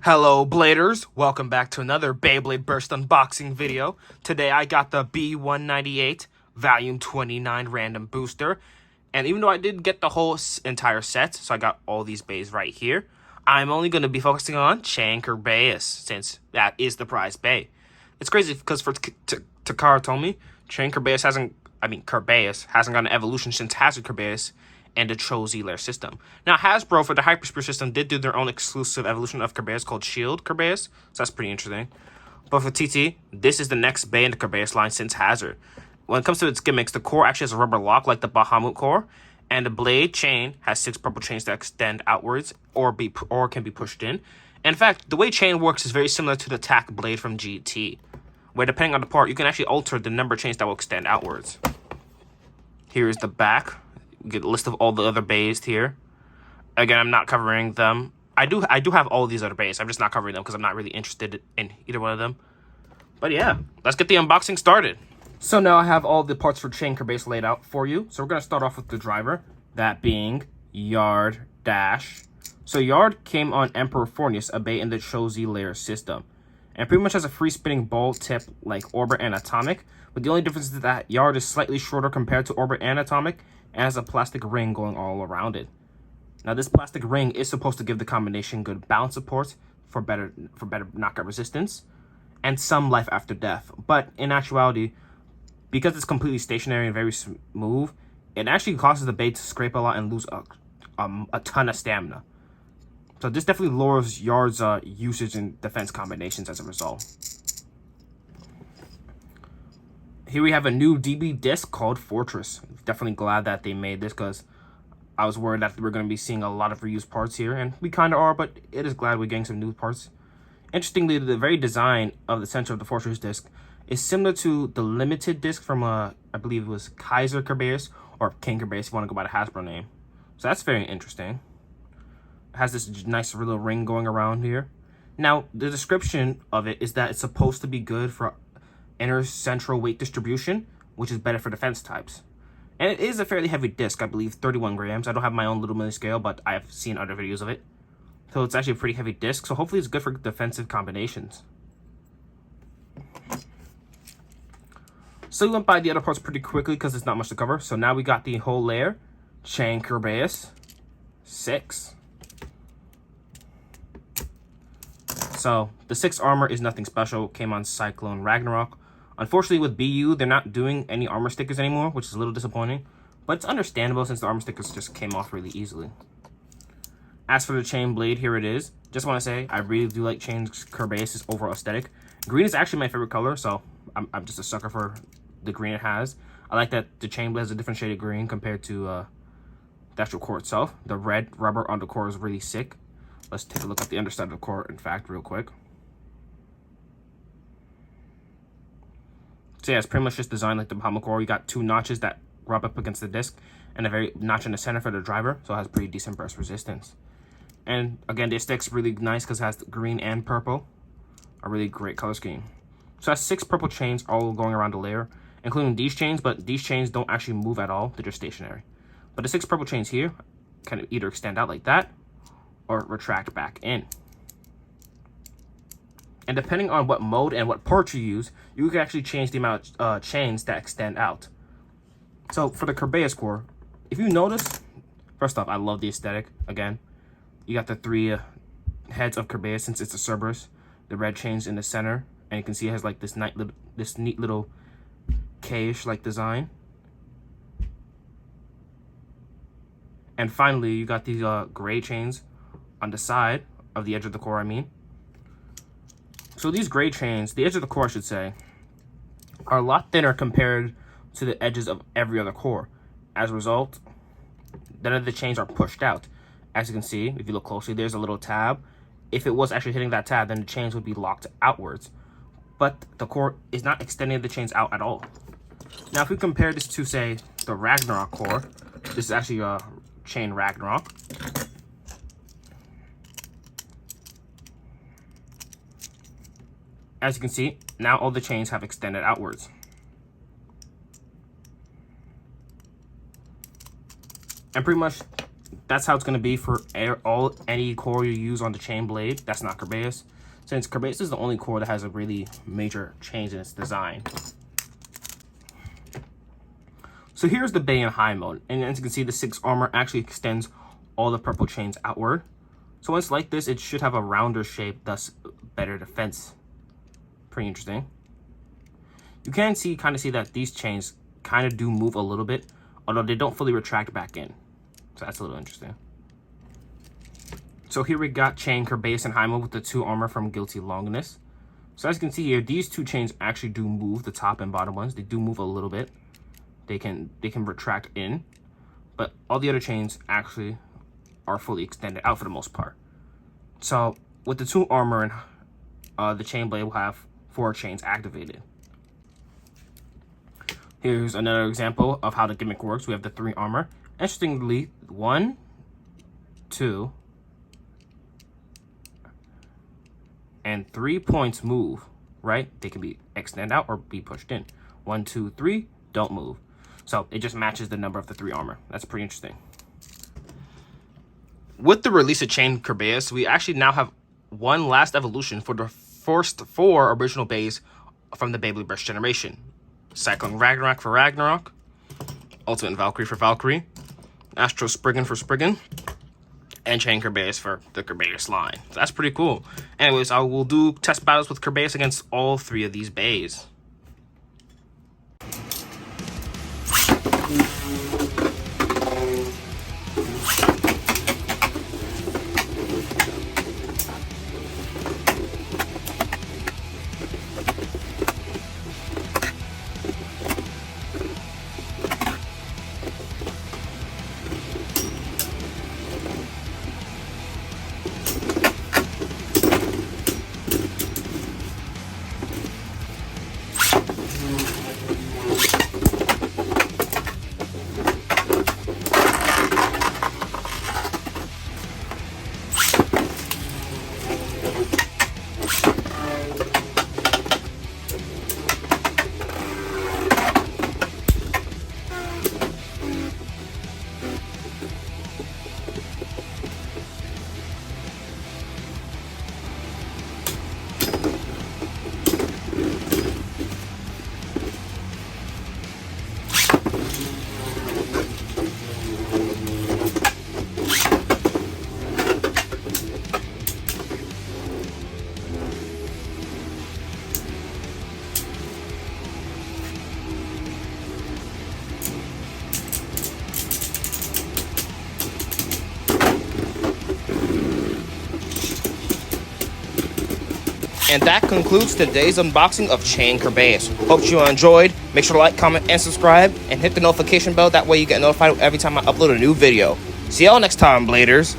Hello Bladers, welcome back to another Beybladeburst unboxing video. Today I got the B198 Volume 29 random booster. And even though I did get the whole entire set, so I got all these bays right here, I'm only going to be focusing on Hazard Kerbeus, since that is the prize bay. It's crazy because for Takara told me, Kerbeus hasn't gotten an evolution since Hazard Kerbeus and the Cho-Z layer system. Now, Hasbro, for the Hyperspear system, did do their own exclusive evolution of Kerbeus called Shield Kerbeus, so that's pretty interesting. But for TT, this is the next bay in the Kerbeus line since Hazard. When it comes to its gimmicks, the core actually has a rubber lock like the Bahamut core, and the blade chain has 6 purple chains that extend outwards or can be pushed in. And in fact, the way chain works is very similar to the tack blade from GT, where depending on the part, you can actually alter the number of chains that will extend outwards. Here is the back. Get a list of all the other bays here. Again, I'm not covering them. I do have all these other bays. I'm just not covering them because I'm not really interested in either one of them. But yeah, let's get the unboxing started. So now I have all the parts for Chain Kerbeus laid out for you. So we're going to start off with the driver, that being Yard Dash. So Yard came on Emperor Fornius, a bay in the Cho-Z layer system. And pretty much has a free spinning ball tip like Orbit and Atomic. But the only difference is that Yard is slightly shorter compared to Orbit and Atomic, and has a plastic ring going all around it. Now, this plastic ring is supposed to give the combination good balance support for better knockout resistance and some life after death. But in actuality, because it's completely stationary and very smooth, it actually causes the bait to scrape a lot and lose a ton of stamina. So this definitely lowers Yard's usage in defense combinations as a result. Here we have a new DB disc called Fortress. Definitely glad that they made this because I was worried that we're going to be seeing a lot of reused parts here, and we kind of are, but it is glad we're getting some new parts. Interestingly, the very design of the center of the Fortress disc is similar to the limited disc from, I believe it was Hazard Kerbeus, or King Kerbeus if you want to go by the Hasbro name. So that's very interesting. It has this nice little ring going around here. Now, the description of it is that it's supposed to be good for inner central weight distribution, which is better for defense types. And it is a fairly heavy disc, I believe 31 grams. I don't have my own little mini scale, but I have seen other videos of it. So it's actually a pretty heavy disc, so hopefully it's good for defensive combinations. So we went by the other parts pretty quickly because there's not much to cover. So now we got the whole layer. Chain Kerbeus 6. So the 6 armor is nothing special. Came on Cyclone Ragnarok. Unfortunately, with BU, they're not doing any armor stickers anymore, which is a little disappointing. But it's understandable since the armor stickers just came off really easily. As for the chain blade, here it is. Just want to say, I really do like Chain Kerbeus' overall aesthetic. Green is actually my favorite color, so I'm just a sucker for the green it has. I like that the chain blade has a different shade of green compared to the actual core itself. The red rubber on the core is really sick. Let's take a look at the underside of the core, in fact, real quick. So yeah, it's pretty much just designed like the Bahamut core. You got 2 notches that rub up against the disc and a very notch in the center for the driver, so it has pretty decent burst resistance. And again, the aesthetic's really nice because it has green and purple, a really great color scheme. So it has 6 purple chains all going around the layer, including these chains, but these chains don't actually move at all. They're just stationary. But the 6 purple chains here can either extend out like that or retract back in. And depending on what mode and what part you use, you can actually change the amount of chains that extend out. So for the Kerbeus core, if you notice, first off, I love the aesthetic. Again, you got the 3 heads of Kerbeus since it's a Cerberus. The red chains in the center, and you can see it has like this neat little K-ish like design. And finally, you got these gray chains on the side of the edge of the core, So these gray chains, the edge of the core I should say, are a lot thinner compared to the edges of every other core. As a result, none of the chains are pushed out. As you can see, if you look closely, there's a little tab. If it was actually hitting that tab, then the chains would be locked outwards. But the core is not extending the chains out at all. Now if we compare this to, say, the Ragnarok core, this is actually a chain Ragnarok. As you can see, now all the chains have extended outwards. And pretty much that's how it's going to be for any core you use on the chain blade. That's not Kerbeus, since Kerbeus is the only core that has a really major change in its design. So here's the Bay in high mode, and as you can see, the 6 armor actually extends all the purple chains outward. So when it's like this, it should have a rounder shape, thus better defense. Pretty interesting. You can kind of see that these chains kind of do move a little bit, although they don't fully retract back in. So that's a little interesting. So here we got chain Kerbeus in high mode with the 2 armor from Guilty Longinus. So as you can see here, these 2 chains actually do move, the top and bottom ones. They do move a little bit. They can retract in, but all the other chains actually are fully extended out for the most part. So with the 2 armor and the chain blade will have 4 chains activated. Here's another example of how the gimmick works. We have the 3 armor. Interestingly, 1, 2, and 3 points move, right? They can be extended out or be pushed in. 1, 2, 3 don't move. So it just matches the number of the 3 armor. That's pretty interesting. With the release of Chain Kerbeus, we actually now have one last evolution for the first 4 original bays from the Beybladeburst generation. Cycling Ragnarok for Ragnarok, Ultimate Valkyrie for Valkyrie, Astro Spriggan for Spriggan, and Chain Kerbeus for the Kerbeus line. So that's pretty cool. Anyways, I will do test battles with Kerbeus against all 3 of these bays. And that concludes today's unboxing of Chain Kerbeus. Hope you enjoyed. Make sure to like, comment, and subscribe, and hit the notification bell. That way you get notified every time I upload a new video. See y'all next time, Bladers.